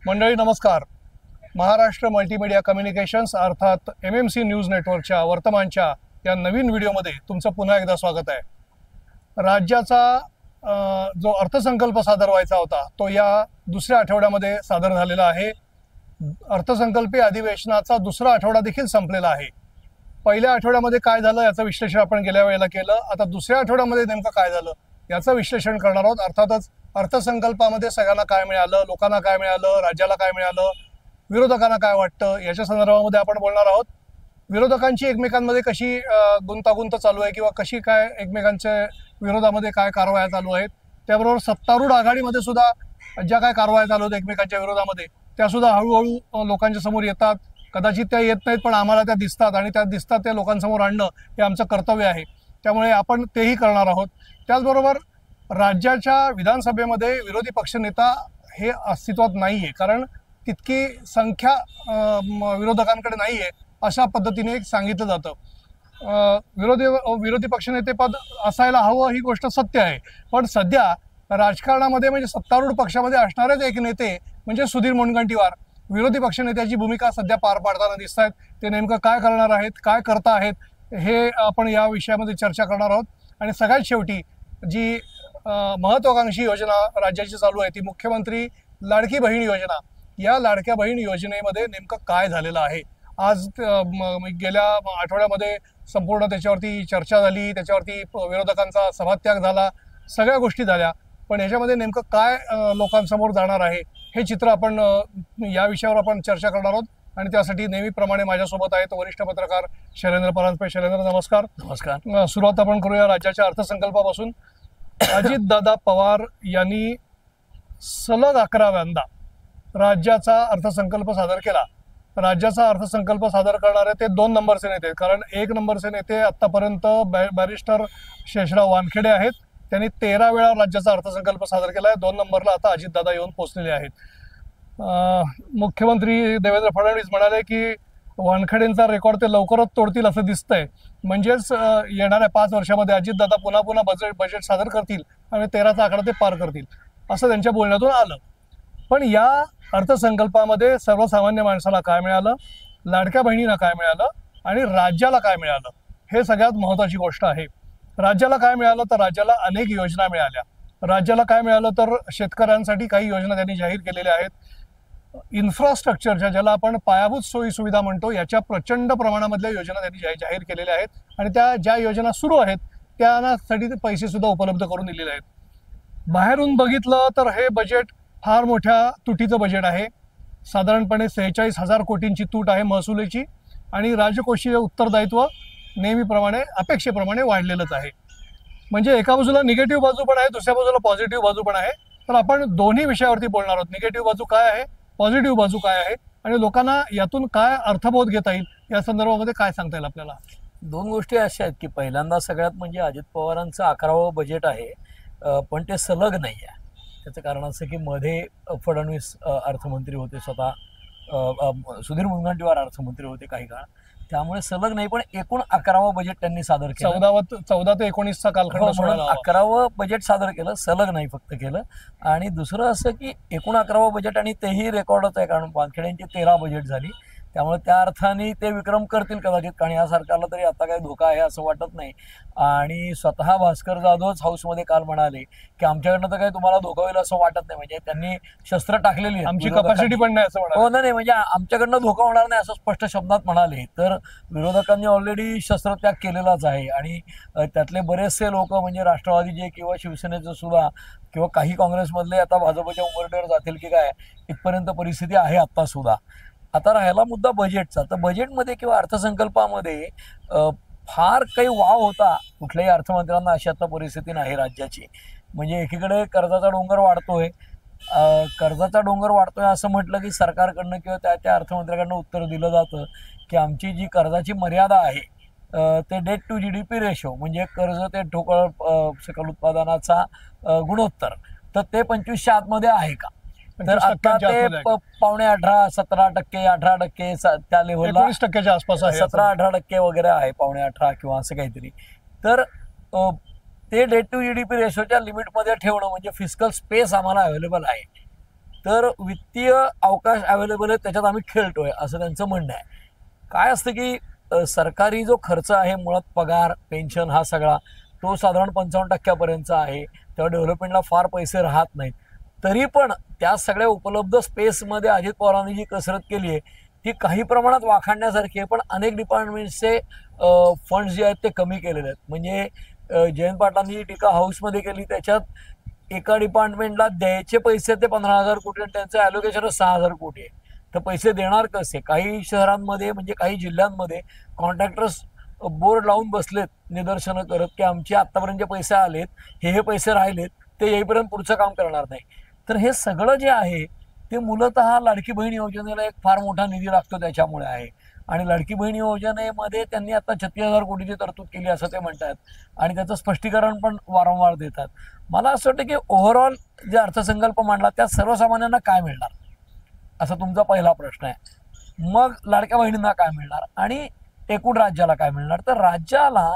मंडळी नमस्कार. Maharashtra multimedia communications अर्थात MMC न्यूज नेटवर्कच्या वर्तमानच्या या नवीन व्हिडिओमध्ये तुमचं पुन्हा एकदा स्वागत आहे. राज्याचा जो अर्थसंकल्प सादर व्हायचा होता तो या दुसऱ्या आठवड्यामध्ये सादर झालेला आहे. अर्थसंकल्पीय अधिवेशनाचा दुसरा आठवडा देखील संपलेला आहे. पहिल्या आठवड्यामध्ये काय झालं याचं विश्लेषण आपण गेल्या वेळेला केलं. आता दुसऱ्या आठवड्यामध्ये नेमकं काय झालं याचं विश्लेषण करणार आहोत. अर्थातच अर्थसंकल्पामध्ये सगळ्यांना काय मिळालं, लोकांना काय मिळालं, राज्याला काय मिळालं, विरोधकांना काय वाटतं याच्या संदर्भामध्ये आपण बोलणार आहोत. विरोधकांची एकमेकांमध्ये कशी गुंतागुंत चालू आहे किंवा कशी काय एकमेकांच्या विरोधामध्ये काय कारवाया चालू आहेत, त्याबरोबर सत्तारूढ आघाडीमध्ये सुद्धा ज्या काय कारवाया चालू आहेत एकमेकांच्या विरोधामध्ये त्या सुद्धा हळूहळू लोकांच्या समोर येतात. कदाचित त्या येत नाहीत पण आम्हाला त्या दिसतात आणि त्या दिसतात त्या लोकांसमोर आणणं हे आमचं कर्तव्य आहे. त्यामुळे आपण तेही करणार आहोत. त्याचबरोबर राज्याच्या विधानसभेमध्ये विरोधी पक्षनेता हे अस्तित्वात नाही आहे, कारण तितकी संख्या विरोधकांकडे नाही आहे अशा पद्धतीने सांगितलं जातं. विरोधी पक्षनेतेपद असायला हवं ही गोष्ट सत्य आहे, पण सध्या राजकारणामध्ये म्हणजे सत्तारूढ पक्षामध्ये असणारेच एक नेते म्हणजे सुधीर मुनगंटीवार विरोधी पक्षनेत्याची भूमिका सध्या पार पाडताना दिसत आहेत. ते नेमकं काय करणार आहेत, काय करता आहेत हे आपण या विषयामध्ये चर्चा करणार आहोत. आणि सगळ्यात शेवटी जी महत्वाकांक्षी योजना राज्याची चालू आहे ती मुख्यमंत्री लाडकी बहीण योजना, या लाडक्या बहीण योजनेमध्ये नेमकं काय झालेलं आहे. आज गेल्या आठवड्यामध्ये संपूर्ण त्याच्यावरती चर्चा झाली, त्याच्यावरती विरोधकांचा सभात्याग झाला, सगळ्या गोष्टी झाल्या. पण ह्याच्यामध्ये नेमकं काय लोकांसमोर जाणार आहे हे चित्र आपण या विषयावर आपण चर्चा करणार आहोत. आणि त्यासाठी नेहमीप्रमाणे माझ्यासोबत आहेत वरिष्ठ पत्रकार शैलेंद्र परांजपे. शैलेंद्र नमस्कार. नमस्कार. सुरुवात आपण करूया राज्याच्या अर्थसंकल्पापासून. अजितदादा पवार यांनी सलग 11व्यांदा राज्याचा अर्थसंकल्प सादर केला. राज्याचा अर्थसंकल्प सादर करणारे ते 2 नंबरचे नेते, कारण 1 नंबरचे नेते आतापर्यंत बॅरिस्टर शेषराव वानखेडे आहेत. त्यांनी 13 वेळा राज्याचा अर्थसंकल्प सादर केला आहे. 2 नंबरला आता अजितदादा येऊन पोहोचलेले आहेत. मुख्यमंत्री देवेंद्र फडणवीस म्हणाले की वानखेडेंचा रेकॉर्ड ते लवकरच तोडतील असं दिसतंय. म्हणजेच येणाऱ्या 5 वर्षामध्ये अजितदादा पुन्हा बजेट सादर करतील आणि 13चा आकडा ते पार करतील असं त्यांच्या बोलण्यातून आलं. पण या अर्थसंकल्पामध्ये सर्वसामान्य माणसाला काय मिळालं, लाडक्या बहिणींना काय मिळालं आणि राज्याला काय मिळालं हे सगळ्यात महत्त्वाची गोष्ट आहे. राज्याला काय मिळालं तर राज्याला अनेक योजना मिळाल्या. राज्याला काय मिळालं तर शेतकऱ्यांसाठी काही योजना त्यांनी जाहीर केलेल्या आहेत. इन्फ्रास्ट्रक्चरच्या, ज्याला आपण पायाभूत सोयी सुविधा म्हणतो, याच्या प्रचंड प्रमाणामधल्या योजना त्यांनी जाहीर केलेल्या आहेत. आणि त्या ज्या योजना सुरू आहेत त्यासाठी पैसे सुद्धा उपलब्ध करून दिलेले आहेत. बाहेरून बघितलं तर हे बजेट फार मोठ्या तुटीचं बजेट आहे. साधारणपणे 46,000 कोटींची तूट आहे महसुलीची. आणि राजकोषीय उत्तरदायित्व नेहमीप्रमाणे अपेक्षेप्रमाणे वाढलेलंच आहे. म्हणजे एका बाजूला निगेटिव्ह बाजू पण आहे, दुसऱ्या बाजूला पॉझिटिव्ह बाजू पण आहे. तर आपण दोन्ही विषयावरती बोलणार आहोत. निगेटिव्ह बाजू काय आहे, पॉझिटिव्ह बाजू काय आहे आणि लोकांना यातून काय अर्थबोध घेता येईल या संदर्भामध्ये काय सांगता येईल आपल्याला. 2 गोष्टी अशा आहेत की पहिल्यांदा सगळ्यात म्हणजे अजित पवारांचं 11वं बजेट आहे, पण ते सलग नाही आहे. त्याचं कारण असं की मध्ये फडणवीस अर्थमंत्री होते, स्वतः सुधीर मुनगंटीवार अर्थमंत्री होते काही काळ, त्यामुळे सलग नाही. पण एकूण 11वं बजेट त्यांनी सादर केलं. 14 ते 19चा कालखंड, 11वं बजेट सादर केलं, सलग नाही फक्त केलं. आणि दुसरं असं की एकूण 11वं बजेट आणि तेही रेकॉर्डच आहे, कारण वानखेडेंची 13 बजेट झाली. त्यामुळे त्या अर्थाने ते विक्रम करतील कदाचित, कारण या सरकारला तरी आता काही धोका आहे असं वाटत नाही. आणि स्वतः भास्कर जाधवच हाऊसमध्ये काल म्हणाले की आमच्याकडनं तर काही तुम्हाला धोका होईल असं वाटत नाही. म्हणजे त्यांनी शस्त्र टाकलेली, आमची कपॅसिटी पण नाही असं म्हणाले. हो नाही, म्हणजे आमच्याकडनं धोका होणार नाही असं स्पष्ट शब्दात म्हणाले. तर विरोधकांनी ऑलरेडी शस्त्रत्याग केलेलाच आहे. आणि त्यातले बरेचसे लोक म्हणजे राष्ट्रवादीचे किंवा शिवसेनेचे सुद्धा किंवा काही काँग्रेसमधले आता भाजपच्या उंबरठ्यावर जातील की काय इथपर्यंत परिस्थिती आहे आता सुद्धा. आता राहिला मुद्दा बजेटचा. तर बजेटमध्ये किंवा अर्थसंकल्पामध्ये फार काही वाव होता कुठल्याही अर्थमंत्र्यांना अशी आता परिस्थिती नाही राज्याची. म्हणजे एकीकडे कर्जाचा डोंगर वाढतोय, कर्जाचा डोंगर वाढतोय असं म्हटलं की सरकारकडनं किंवा त्या अर्थमंत्र्याकडनं उत्तर दिलं जातं की आमची जी कर्जाची मर्यादा आहे ते डेट टू GDP रेशो, म्हणजे कर्ज ते ठोकळ सकल उत्पादनाचा गुणोत्तर, तर ते 25च्या आतमध्ये आहे का. तर आता ते 18.5, 17%, 18% त्या लेव्हलला, 19%च्या आसपास आहे, 17-18% वगैरे आहे, 18.5 किंवा असं काहीतरी. तर ते डेट टू GDP रेशोच्या लिमिटमध्ये ठेवणं म्हणजे फिस्कल स्पेस आम्हाला अवेलेबल आहे. तर वित्तीय अवकाश अवेलेबल आहे, त्याच्यात आम्ही खेळतोय असं त्यांचं म्हणणं आहे. काय असतं की सरकारी जो खर्च आहे, मुळात पगार पेन्शन हा सगळा तो साधारण 55% आहे. तेव्हा डेव्हलपमेंटला फार पैसे राहत नाहीत. तरी पण त्या सगळ्या उपलब्ध स्पेसमध्ये अजित पवारांनी जी कसरत केली आहे ती काही प्रमाणात वाखाणण्यासारखी आहे. पण अनेक डिपार्टमेंट्सचे फंड्स जे आहेत ते कमी केलेले आहेत. म्हणजे जयंत पाटलांनी जी टीका हाऊसमध्ये केली त्याच्यात एका डिपार्टमेंटला द्यायचे पैसे ते 15,000 कोटी आणि त्यांचं ॲलोकेशन 6,000 कोटी आहे. तर पैसे देणार कसे? काही शहरांमध्ये म्हणजे काही जिल्ह्यांमध्ये कॉन्ट्रॅक्टर्स बोर्ड लावून बसलेत निदर्शनं करत की आमचे आतापर्यंत जे पैसे आलेत हे पैसे राहिलेत ते येईपर्यंत पुढचं काम करणार नाही. तर हे सगळं जे आहे ते मूलतः लाडकी बहीण योजनेला एक फार मोठा निधी लागतो त्याच्यामुळे आहे. आणि लाडकी बहीण योजनेमध्ये त्यांनी आता 36,000 कोटीची तरतूद केली असं ते म्हणतात आणि त्याचं स्पष्टीकरण पण वारंवार देतात. मला असं वाटतं की ओव्हरऑल जे अर्थसंकल्प मांडला त्यात सर्वसामान्यांना काय मिळणार असा तुमचा पहिला प्रश्न आहे. मग लाडक्या बहिणींना काय मिळणार आणि एकूण राज्याला काय मिळणार? तर राज्याला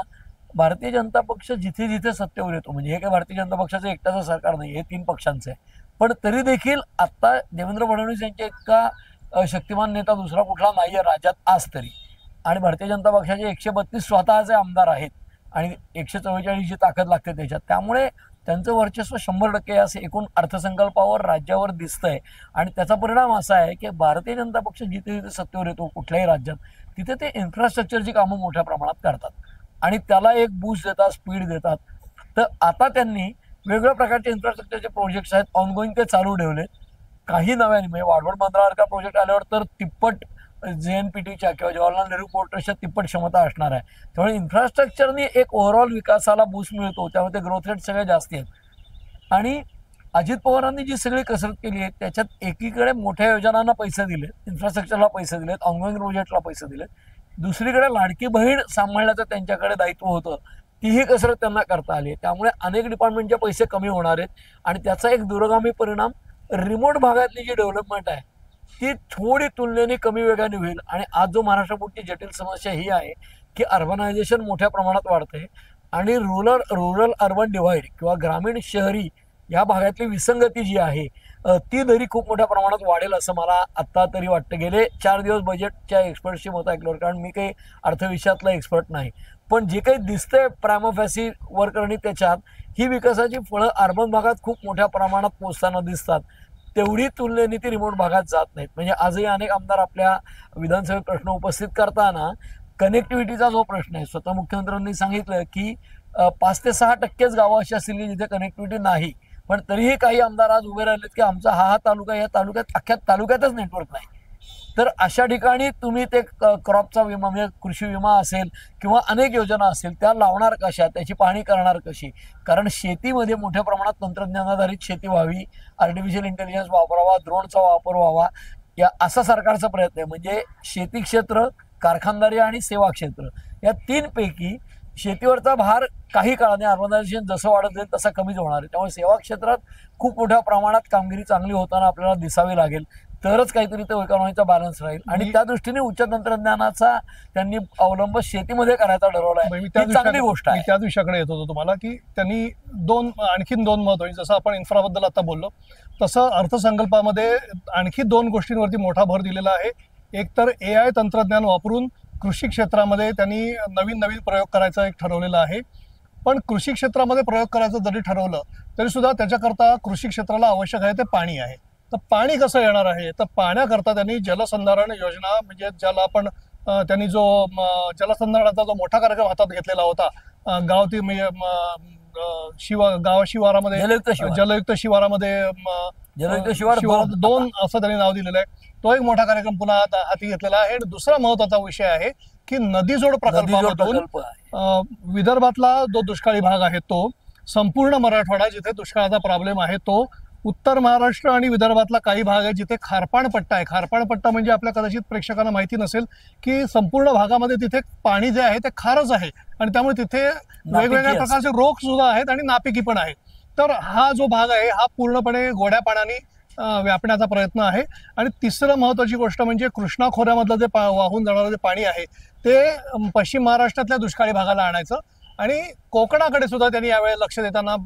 भारतीय जनता पक्ष जिथे जिथे सत्तेवर येतो, म्हणजे हे काय भारतीय जनता पक्षाचं एकट्याचं सरकार नाही, हे 3 पक्षांचं आहे. पण तरी देखील आता देवेंद्र फडणवीस यांच्या इतका शक्तिमान नेता दुसरा कुठला नाही आहे राज्यात आज तरी. आणि भारतीय जनता पक्षाचे 132 स्वतःचे आमदार आहेत आणि 144 जी ताकद लागते त्याच्यात. त्यामुळे त्यांचं वर्चस्व 100% असं एकूण अर्थसंकल्पावर राज्यावर दिसतंय. आणि त्याचा परिणाम असा आहे की भारतीय जनता पक्ष जिथे जिथे सत्तेवर येतो कुठल्याही राज्यात तिथे ते इन्फ्रास्ट्रक्चरची कामं मोठ्या प्रमाणात करतात आणि त्याला एक बूस्ट देतात, स्पीड देतात. तर आता त्यांनी वेगवेगळ्या प्रकारचे इन्फ्रास्ट्रक्चरचे प्रोजेक्ट्स आहेत ऑनगोईंग ते चालू ठेवले. काही नव्याने म्हणजे वाढवण बंदरासारखा प्रोजेक्ट आल्यावर तर तिप्पट JNPTच्या किंवा जवाहरलाल नेहरू पोर्ट ट्रस्टच्या तिप्पट क्षमता असणार आहे. त्यामुळे इन्फ्रास्ट्रक्चरनी एक ओव्हरऑल विकासाला बूस्ट मिळतो, त्यामुळे ते ग्रोथ रेट सगळे जास्ती आहेत. आणि अजित पवारांनी जी सगळी कसरत केली आहे त्याच्यात एकीकडे मोठ्या योजनांना पैसे दिले, इन्फ्रास्ट्रक्चरला पैसे दिलेत, ऑनगोईंग प्रोजेक्टला पैसे दिलेत. दुसरीकडे लाडकी बहीण सांभाळण्याचं त्यांच्याकडे दायित्व होतं, तीही कसरत त्यांना करता आली. त्यामुळे अनेक डिपार्टमेंटचे पैसे कमी होणार आहेत आणि त्याचा एक दूरगामी परिणाम रिमोट भागातली जी डेव्हलपमेंट आहे ती थोडी तुलनेने कमी वेगाने होईल. आणि आज जो महाराष्ट्रापुरती जटिल समस्या ही आहे की अर्बनायझेशन मोठ्या प्रमाणात वाढते आणि रुरल अर्बन डिव्हाइड किंवा ग्रामीण शहरी या भागातली विसंगती जी आहे ती दरी खूप मोठ्या प्रमाणात वाढेल असं मला आत्ता तरी वाटतं. गेले 4 दिवस बजेटच्या एक्सपर्टची मतं ऐकल्यावर, कारण मी काही अर्थविषयातला एक्सपर्ट नाही, पण जे काही दिसतंय प्रायमा फॅसी वर्करनी त्याच्यात ही विकासाची फळं अर्बन भागात खूप मोठ्या प्रमाणात पोचताना दिसतात. तेवढी तुलनेने ती रिमोट भागात जात नाहीत. म्हणजे आजही अनेक आमदार आपल्या विधानसभेत प्रश्न उपस्थित करताना कनेक्टिव्हिटीचा जो प्रश्न आहे, स्वतः मुख्यमंत्र्यांनी सांगितलं की 5 ते 6% गावं अशी असतील की जिथे कनेक्टिव्हिटी नाही. पण तरीही काही आमदार आज उभे राहिलेत की आमचा हा तालुका, या तालुक्यात अख्ख्या तालुक्यातच नेटवर्क नाही. तर अशा ठिकाणी तुम्ही ते क्रॉपचा विमा म्हणजे कृषी विमा असेल किंवा अनेक योजना असेल त्या लावणार कशा, त्याची पाहणी करणार कशी? कारण शेतीमध्ये मोठ्या प्रमाणात तंत्रज्ञानाधारित शेती व्हावी, आर्टिफिशियल इंटेलिजन्स वापरावा, ड्रोनचा वापर व्हावा, या असा सरकारचा प्रयत्न आहे. म्हणजे शेती क्षेत्र, कारखानदारी आणि सेवा क्षेत्र या 3 पैकी शेतीवरचा भार काही काळाने अर्बनायझेशन जसं वाढत जाईल तसा कमीच होणार आहे. त्यामुळे सेवा क्षेत्रात खूप मोठ्या प्रमाणात कामगिरी चांगली होताना आपल्याला दिसावी लागेल, तरच काहीतरी तो इकॉनॉमीचा बॅलन्स राहील. आणि त्या दृष्टीने उच्च तंत्रज्ञानाचा त्यांनी अवलंब शेतीमध्ये करायचा ठरवला आहे, ही चांगली गोष्ट आहे. त्याच विषयाकडे येत होतो तुम्हाला की त्यांनी आणखीन दोन महत्त्वाची, जसं आपण इन्फ्राबद्दल आता बोललो तसं अर्थसंकल्पामध्ये आणखी 2 गोष्टींवरती मोठा भर दिलेला आहे. एक तर AI तंत्रज्ञान वापरून कृषी क्षेत्रामध्ये त्यांनी नवीन प्रयोग करायचा एक ठरवलेला आहे. पण कृषी क्षेत्रामध्ये प्रयोग करायचं जरी ठरवलं तरी सुद्धा त्याच्याकरता कृषी क्षेत्राला आवश्यक आहे ते पाणी आहे. तर पाणी कसं येणार आहे? तर पाण्याकरता त्यांनी जलसंधारण योजना, म्हणजे ज्याला आपण त्यांनी जो जलसंधारणाचा जो मोठा कार्यक्रम हातात घेतलेला होता, गावाशिवारामध्ये जलयुक्त शिवारामध्ये शिवार 2 असं त्यांनी नाव दिलेलं आहे. तो एक मोठा कार्यक्रम पुन्हा हाती घेतलेला आहे. आणि दुसरा महत्वाचा विषय आहे की नदीजोड प्रकल्पामधून विदर्भातला जो दुष्काळी भाग आहे तो, संपूर्ण मराठवाडा जिथे दुष्काळाचा प्रॉब्लेम आहे तो, उत्तर महाराष्ट्र आणि विदर्भातला काही भाग आहे जिथे खारपाण पट्टा आहे. खारपाण पट्टा म्हणजे आपल्या कदाचित प्रेक्षकांना माहिती नसेल की संपूर्ण भागामध्ये तिथे पाणी जे आहे ते खारच आहे आणि त्यामुळे तिथे वेगवेगळ्या प्रकारचे रोग सुद्धा आहेत आणि नापिकी पण आहे. तर हा जो भाग आहे हा पूर्णपणे गोड्या पाण्याने व्यापण्याचा प्रयत्न आहे. आणि तिसरं महत्वाची गोष्ट म्हणजे कृष्णा खोऱ्यामधलं जे वाहून जाणारं जे पाणी आहे ते पश्चिम महाराष्ट्रातल्या दुष्काळी भागाला आणायचं. आणि कोकणाकडे सुद्धा त्यांनी यावेळी लक्ष देताना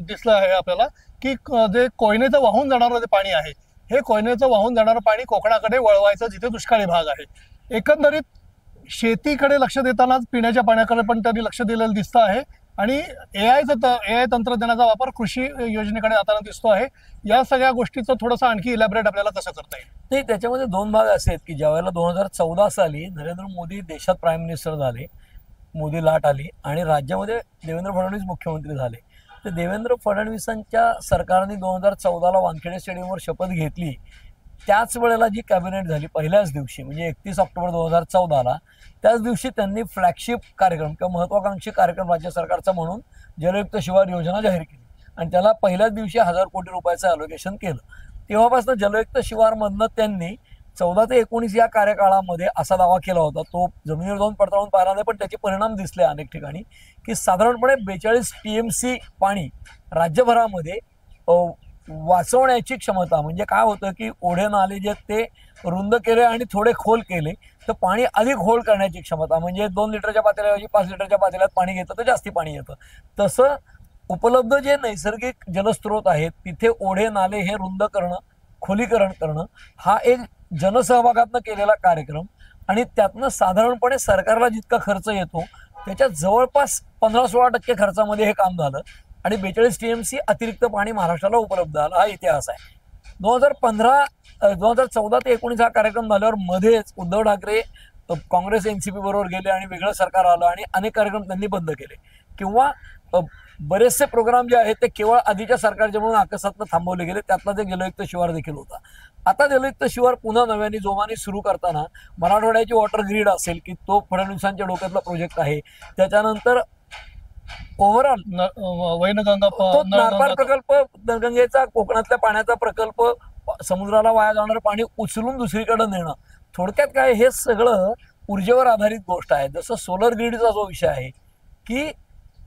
दिसलं आहे आपल्याला की जे कोयनेचं वाहून जाणारं जे पाणी आहे हे कोयनेचं वाहून जाणारं पाणी कोकणाकडे वळवायचं, जिथे दुष्काळी भाग आहे. एकंदरीत शेतीकडे लक्ष देतानाच पिण्याच्या पाण्याकडे पण त्यांनी लक्ष दिलेलं दिसतं आहे. आणि एआय तंत्रज्ञानाचा वापर कृषी योजनेकडे जाताना दिसतो आहे. या सगळ्या गोष्टीचं थोडंसं आणखी इलॅबरेट आपल्याला कसं करता येईल? नाही, त्याच्यामध्ये दोन भाग असे आहेत की ज्यावेळेला 2014 साली नरेंद्र मोदी देशात प्राईम मिनिस्टर झाले, मोदी लाट आली आणि राज्यामध्ये देवेंद्र फडणवीस मुख्यमंत्री झाले. तर देवेंद्र फडणवीसांच्या सरकारने 2014ला वानखेडे स्टेडियमवर शपथ घेतली. त्याच वेळेला जी कॅबिनेट झाली पहिल्याच दिवशी म्हणजे 31 ऑक्टोबर 2014ला, त्याच दिवशी त्यांनी फ्लॅगशिप कार्यक्रम किंवा महत्वाकांक्षी कार्यक्रम राज्य सरकारचा म्हणून जलयुक्त शिवार योजना जाहीर केली आणि त्याला पहिल्याच दिवशी 1000 कोटी रुपयाचं अलोकेशन केलं. तेव्हापासून जलयुक्त शिवारमधनं त्यांनी 14 ते 19 या कार्यकाळामध्ये असा दावा केला होता, तो जमिनीवर जाऊन पडताळून पाहिला नाही पण त्याचे परिणाम दिसले अनेक ठिकाणी, की साधारणपणे 42 TMC पाणी राज्यभरामध्ये वाचवण्याची क्षमता. म्हणजे काय होतं की ओढे नाले जे ते रुंद केले आणि थोडे खोल केले तर पाणी अधिक होल्ड करण्याची क्षमता, म्हणजे 2 लिटरच्या पातेल्याऐवजी 5 लिटरच्या पातेल्यात पाणी घेतं तर जास्ती पाणी येतं. तसं उपलब्ध जे नैसर्गिक जलस्रोत आहेत तिथे ओढे नाले हे रुंद करणं, खोलीकरण करणं हा एक जनसहभागातनं केलेला कार्यक्रम आणि त्यातनं साधारणपणे सरकारला जितका खर्च येतो त्याच्या जवळपास 15-16% खर्चामध्ये हे काम झालं आणि 42 TMC अतिरिक्त पाणी महाराष्ट्राला उपलब्ध झालं. हा इतिहास आहे. 2014 ते 19 हा कार्यक्रम झाल्यावर मध्येच उद्धव ठाकरे काँग्रेस NCP बरोबर गेले आणि वेगळं सरकार आलं आणि अनेक कार्यक्रम त्यांनी बंद केले किंवा बरेचसे प्रोग्राम जे आहेत ते केवळ आधीच्या सरकारच्या म्हणून आकसातनं थांबवले गेले. त्यातला ते जलयुक्त शिवार देखील होता. आता जलयुक्त शिवार पुन्हा नव्याने जोमाने सुरू करताना मराठवाड्याची वॉटर ग्रीड असेल की तो फडणवीसांच्या डोक्यातला प्रोजेक्ट आहे. त्याच्यानंतर ओव्हरऑल वैनगंगा नारपार प्रकल्प, गंगेचा कोकणातल्या पाण्याचा प्रकल्प, समुद्राला वाया जाणारं पाणी उचलून दुसरीकडे नेणं, थोडक्यात काय हे सगळं ऊर्जेवर आधारित गोष्ट आहे. जसं सोलर ग्रीडचा जो विषय आहे की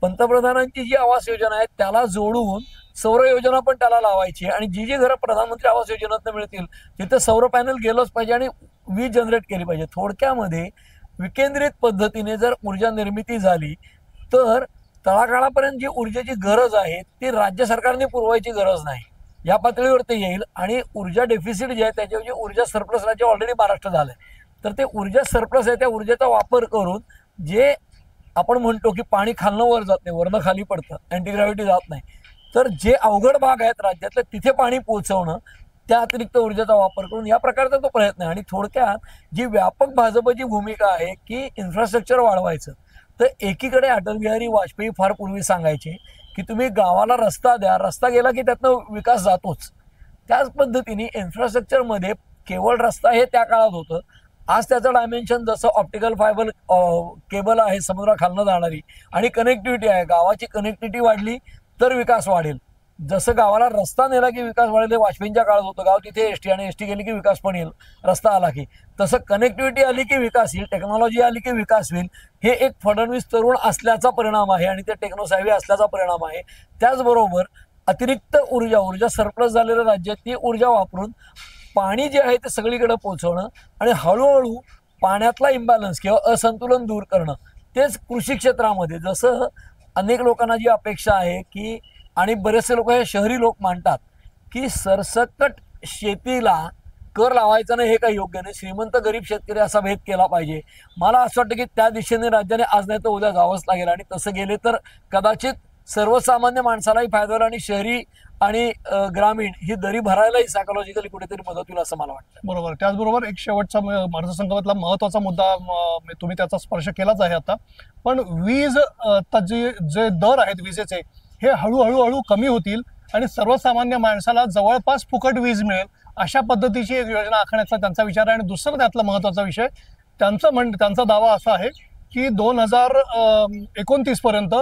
पंतप्रधानांची जी आवास योजना आहे त्याला जोडून सौर योजना पण त्याला लावायची आणि जी जी घरं प्रधानमंत्री आवास योजनेतून मिळतील तिथे सौर पॅनल गेलंच पाहिजे आणि वीज जनरेट केली पाहिजे. थोडक्यामध्ये विकेंद्रित पद्धतीने जर ऊर्जा निर्मिती झाली तर तळागाळापर्यंत जी ऊर्जेची गरज आहे ती राज्य सरकारने पुरवायची गरज नाही, या पातळीवर ते येईल. आणि ऊर्जा डेफिसिट जे आहे त्याच्याऐवजी ऊर्जा सरप्लस राज्य ऑलरेडी महाराष्ट्र झालंय. तर ते ऊर्जा सरप्लस आहे त्या ऊर्जेचा वापर करून जे आपण म्हणतो की पाणी खालनं वर जात नाही, वरनं खाली पडतं, अँटीग्रॅव्हिटी जात नाही, तर जे अवघड भाग आहेत राज्यातले तिथे पाणी पोहोचवणं, त्या अतिरिक्त ऊर्जेचा वापर करून या प्रकारचा तो प्रयत्न आहे. आणि थोडक्यात जी व्यापक भाजपची भूमिका आहे की इन्फ्रास्ट्रक्चर वाढवायचं, तर एकीकडे अटल बिहारी वाजपेयी फार पूर्वी सांगायचे की तुम्ही गावाला रस्ता द्या, रस्ता गेला की त्यातनं विकास जातोच. त्याच पद्धतीने इन्फ्रास्ट्रक्चरमध्ये केवळ रस्ता हे त्या काळात होतं. आज त्याचं डायमेन्शन जसं ऑप्टिकल फायबर केबल आहे समुद्राखालनं जाणारी आणि कनेक्टिव्हिटी आहे, गावाची कनेक्टिव्हिटी वाढली तर विकास वाढेल. जसं गावाला रस्ता नेला की विकास वाढेल, हे वाजपेयींच्या काळात होतं. गाव तिथे एसटी आणि एसटी गेली की विकास पण येईल, रस्ता आला की. तसं कनेक्टिव्हिटी आली की विकास येईल, टेक्नॉलॉजी आली की विकास होईल. हे एक फडणवीस तरुण असल्याचा परिणाम आहे आणि ते टेक्नोसाहेबी असल्याचा परिणाम आहे. त्याचबरोबर अतिरिक्त ऊर्जा सरप्लस झालेल्या राज्यात ती ऊर्जा वापरून पाणी जे आहे ते सगळीकडे पोहोचवणं आणि हळूहळू पाण्यातला इम्बॅलन्स किंवा असंतुलन दूर करणं, तेच कृषी क्षेत्रामध्ये. जसं अनेक लोकांना जी अपेक्षा आहे की, आणि बरेचसे लोक हे शहरी लोक मानतात की सरसकट शेतीला कर लावायचा नाही, हे काही योग्य नाही, श्रीमंत गरीब शेतकरी असा भेद केला पाहिजे. मला असं वाटतं की त्या दिशेने राज्याने आज नाही तर उद्या जावंच लागेल आणि तसं गेले तर कदाचित सर्वसामान्य माणसालाही फायदा होईल आणि शहरी आणि ग्रामीण ही दरी भरायलाही सायकोलॉजिकली कुठेतरी मदत होईल असं मला वाटतं. बरोबर. त्याचबरोबर एक शेवटचा अर्थसंकल्पातला महत्वाचा मुद्दा, तुम्ही त्याचा स्पर्श केलाच आहे आता, पण वीज जे दर आहेत विजेचे हे हळूहळू कमी होतील आणि सर्वसामान्य माणसाला जवळपास फुकट वीज मिळेल अशा पद्धतीची एक योजना आखण्याचा त्यांचा विचार आहे. आणि दुसरा त्यातला महत्वाचा विषय त्यांचा दावा असा आहे की 2029 पर्यंत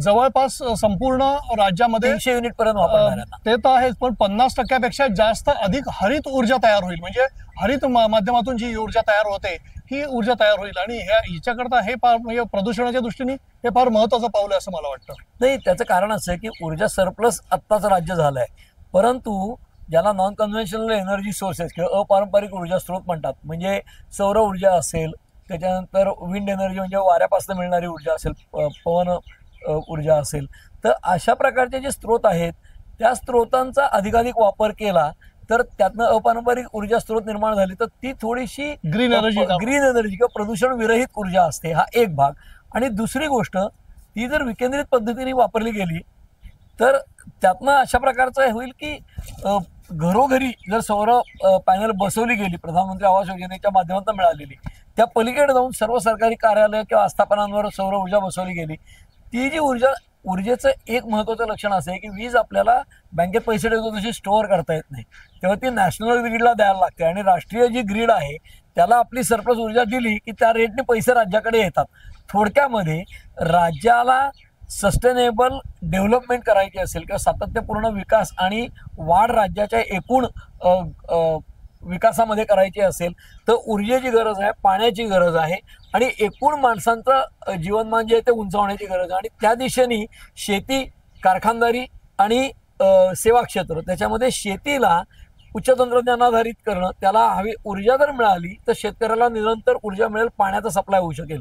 जवळपास संपूर्ण राज्यामध्ये 300 युनिट पर्यंत वापरणार आहे. ते तर आहेच, पण 50% जास्त अधिक हरित ऊर्जा तयार होईल. म्हणजे हरित माध्यमातून जी ऊर्जा तयार होते ही ऊर्जा तयार होईल आणि हिच्याकरता हे फार म्हणजे प्रदूषणाच्या दृष्टीने हे फार महत्वाचं पाऊल आहे असं मला वाटतं. नाही, त्याचं कारण असं आहे की ऊर्जा सरप्लस आत्ताच राज्य झालंय, परंतु ज्याला नॉन कन्व्हेन्शनल एनर्जी सोर्सेस किंवा अपारंपरिक ऊर्जा स्रोत म्हणतात, म्हणजे सौर ऊर्जा असेल, त्याच्यानंतर विंड एनर्जी म्हणजे वाऱ्यापासून मिळणारी ऊर्जा असेल, पवन ऊर्जा असेल, तर अशा प्रकारचे जे स्रोत आहेत त्या स्रोतांचा अधिकाधिक वापर केला तर त्यातनं अपारंपरिक ऊर्जा स्रोत निर्माण झाली तर ती थोडीशी ग्रीन एनर्जी ग्रीन एनर्जी किंवा प्रदूषण विरहित ऊर्जा असते, हा एक भाग. आणि दुसरी गोष्ट, ती जर विकेंद्रित पद्धतीने वापरली गेली तर त्यातनं अशा प्रकारचं होईल की घरोघरी जर सौर पॅनल बसवली गेली, प्रधानमंत्री आवास योजनेच्या माध्यमातून मिळालेली, त्या पलीकडे जाऊन सर्व सरकारी कार्यालय किंवा आस्थापनांवर सौर ऊर्जा बसवली गेली, ती जी ऊर्जेचं एक महत्वाचं लक्षण असं आहे की वीज आपल्याला बँकेत पैसे ठेवतो तशी स्टोअर करता येत नाही, तेव्हा ती नॅशनल ग्रीडला द्यायला लागते. आणि राष्ट्रीय जी ग्रीड आहे त्याला आपली सरप्लस ऊर्जा दिली की त्या रेटने पैसे राज्याकडे येतात. थोडक्यामध्ये राज्याला सस्टेनेबल डेव्हलपमेंट करायची असेल किंवा सातत्यपूर्ण विकास आणि वाढ राज्याच्या एकूण विकासामध्ये करायची असेल तर ऊर्जेची गरज आहे, पाण्याची गरज आहे आणि एकूण माणसांचं जीवनमान जे आहे ते उंचावण्याची गरज आहे. आणि त्या दिशेने शेती, कारखानदारी आणि सेवा क्षेत्र, त्याच्यामध्ये शेतीला उच्च तंत्रज्ञानाधारित करणं, त्याला हवी ऊर्जा जर मिळाली तर शेतकऱ्याला निरंतर ऊर्जा मिळेल, पाण्याचा सप्लाय होऊ शकेल.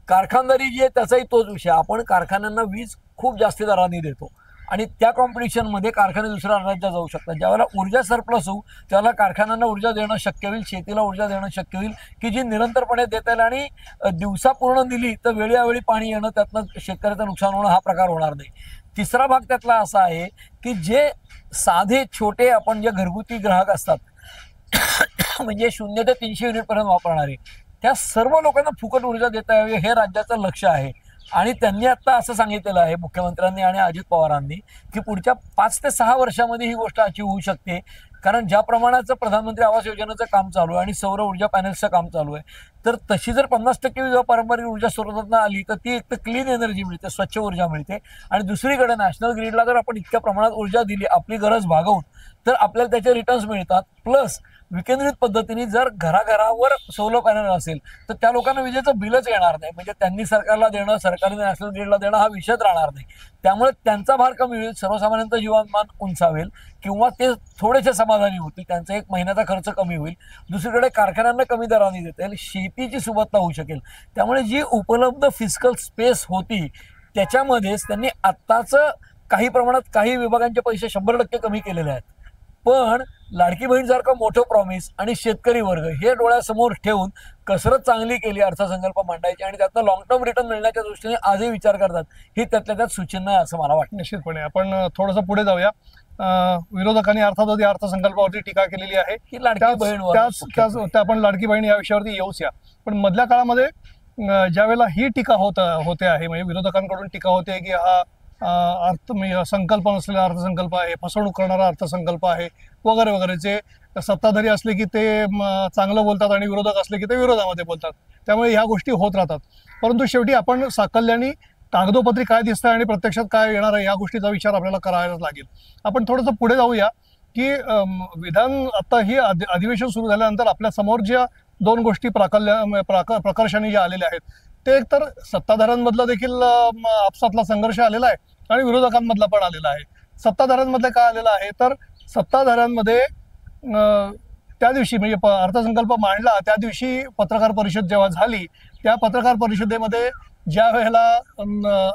कारखानदारी जी आहे त्याचाही तोच विषय, आपण कारखान्यांना वीज खूप जास्त दराने देतो आणि त्या कॉम्पिटिशनमध्ये कारखाने दुसऱ्या राज्यात जाऊ शकतात. ज्यावेळेला ऊर्जा सरप्लस होऊ त्यावेळेला कारखान्यांना ऊर्जा देणं शक्य होईल, शेतीला ऊर्जा देणं शक्य होईल की जी निरंतरपणे देता येईल. आणि दिवसा पूर्ण दिली तर वेळोवेळी पाणी येणं, त्यातनं शेतकऱ्याचं नुकसान होणं हा प्रकार होणार नाही. तिसरा भाग त्यातला असा आहे की जे साधे छोटे आपण जे घरगुती ग्राहक असतात म्हणजे 0 ते 300 युनिट पर्यंत वापरणारे, त्या सर्व लोकांना फुकट ऊर्जा देता यावी हे राज्याचं लक्ष आहे. आणि त्यांनी आता असं सांगितलेलं आहे मुख्यमंत्र्यांनी आणि अजित पवारांनी की पुढच्या 5 ते 6 वर्षामध्ये ही गोष्ट अचीव होऊ शकते. कारण ज्या प्रमाणाचं प्रधानमंत्री आवास योजनेचं काम चालू आहे आणि सौर ऊर्जा पॅनल्सचं काम चालू आहे, तर तशी जर 50% वीज पारंपरिक ऊर्जा स्रोतांना आली तर ती एक तर क्लीन एनर्जी मिळते, स्वच्छ ऊर्जा मिळते. आणि दुसरीकडे नॅशनल ग्रीडला जर आपण इतक्या प्रमाणात ऊर्जा दिली आपली गरज भागवून तर आपल्याला त्याचे रिटर्न्स मिळतात. प्लस विकेंद्रित पद्धतीने जर घराघरावर सोलर पॅनल असेल तर त्या लोकांना विजेचं बिलच येणार नाही, म्हणजे त्यांनी सरकारला देणं, सरकारने नॅशनल ग्रीडला देणं हा विषयच राहणार नाही. त्यामुळे त्यांचा भार कमी होईल, सर्वसामान्यांचं जीवनमान उंचावेल किंवा ते थोडेसे समाधानी होतील, त्यांचा एक महिन्याचा खर्च कमी होईल. दुसरीकडे कारखान्यांना कमी दराने देता येईल, शेतीची सुबत्ता होऊ शकेल. त्यामुळे जी उपलब्ध फिजिकल स्पेस होती त्याच्यामध्येच त्यांनी आत्ताच काही प्रमाणात काही विभागांचे पैसे 100% कमी केलेले आहेत. पण लाडकी बहीण सारखं मोठं प्रॉमिस आणि शेतकरी वर्ग हे डोळ्यासमोर ठेवून कसरत चांगली केली अर्थसंकल्प मांडायची आणि त्यातनं लॉंग टर्म रिटर्न मिळण्याच्या दृष्टीने आजही विचार करतात, ही त्यातल्या त्यात सूचना आहे असं मला वाटतं. निश्चितपणे आपण थोडंसं पुढे जाऊया. विरोधकांनी अर्थातच या अर्थसंकल्पावरती टीका केलेली आहे की लाडकी बहीण, आपण लाडकी बहीण या विषयावरती येऊच या. पण मधल्या काळामध्ये ज्यावेळेला ही टीका होते आहे, म्हणजे विरोधकांकडून टीका होते की हा संकल्प नसलेला अर्थसंकल्प आहे, फसवणूक करणारा अर्थसंकल्प आहे वगैरे वगैरे, जे सत्ताधारी असले की ते चांगलं बोलतात आणि विरोधक असले की ते विरोधामध्ये बोलतात, त्यामुळे ह्या गोष्टी होत राहतात. परंतु शेवटी आपण साकल्याने कागदोपत्री काय दिसतं आणि प्रत्यक्षात काय येणार आहे या गोष्टीचा विचार आपल्याला करायलाच लागेल. आपण थोडंसं पुढे जाऊया की विधान आता ही अधिवेशन सुरू झाल्यानंतर आपल्या समोर ज्या 2 गोष्टी प्रकर्षाने ज्या आलेल्या आहेत, ते एकतर सत्ताधाऱ्यांमधला देखील आपसातला संघर्ष आलेला आहे आणि विरोधकांमधला पण आलेला आहे. सत्ताधाऱ्यांमध्ये काय आलेलं आहे तर सत्ताधाऱ्यांमध्ये त्या दिवशी म्हणजे अर्थसंकल्प मांडला त्या दिवशी पत्रकार परिषद जेव्हा झाली, त्या पत्रकार परिषदेमध्ये ज्या वेळेला